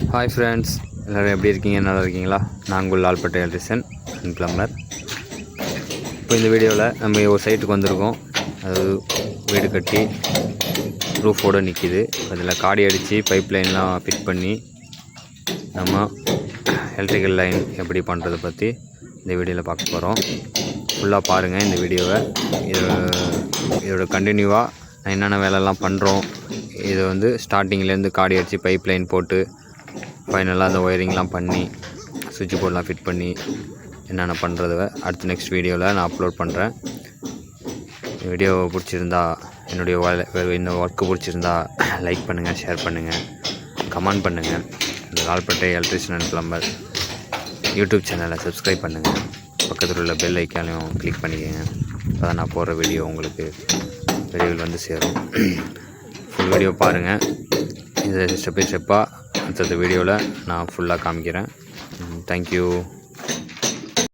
Hi friends, எல்லோரும் எப்படி இருக்கீங்க? நல்லா இருக்கீங்களா? நான் உங்கள் லால்பட்டை எலக்ட்ரிஷியன் அண்ட் ப்ளம்பர். இப்போ இந்த வீடியோவில் நம்ம ஒரு சைட்டுக்கு வந்திருக்கோம். அது வீடு கட்டி ரூஃபோடு நிற்கிது. அதில் காடி அடித்து பைப் லைன்லாம் ஃபிட் பண்ணி நம்ம எலக்ட்ரிக்கல் லைன் எப்படி பண்ணுறதை பற்றி இந்த வீடியோவில் பார்க்க போகிறோம். ஃபுல்லாக பாருங்கள் இந்த வீடியோவை. இதோட கண்டினியூவாக நான் என்னென்ன வேலைலாம் பண்ணுறோம், இது வந்து ஸ்டார்டிங்லேருந்து காடி அடித்து பைப் லைன் போட்டு ஃபைனலாக அந்த ஒயரிங்லாம் பண்ணி சுவிட்ச் போர்டெலாம் ஃபிட் பண்ணி என்னென்ன பண்ணுறத அடுத்த நெக்ஸ்ட் வீடியோவில் நான் அப்லோட் பண்ணுறேன். வீடியோ பிடிச்சிருந்தா, என்னுடைய இந்த ஒர்க்கு பிடிச்சிருந்தா லைக் பண்ணுங்கள், ஷேர் பண்ணுங்கள், கமெண்ட் பண்ணுங்கள். இந்த லால்பட்டை எலக்ட்ரிஷியன் அண்ட் ப்ளம்பர் யூடியூப் சேனலை சப்ஸ்கிரைப் பண்ணுங்கள். பக்கத்தில் உள்ள பெல் ஐக்கானையும் கிளிக் பண்ணிக்கோங்க. அப்போ தான் நான் போடுற வீடியோ உங்களுக்கு விரைவில் வந்து சேரும். ஃபுல் வீடியோ பாருங்கள். இதை ஸ்டெப் பை ஸ்டெப்பாக அடுத்த வீடியோவில் நான் ஃபுல்லாக காமிக்கிறேன். தேங்க்யூ.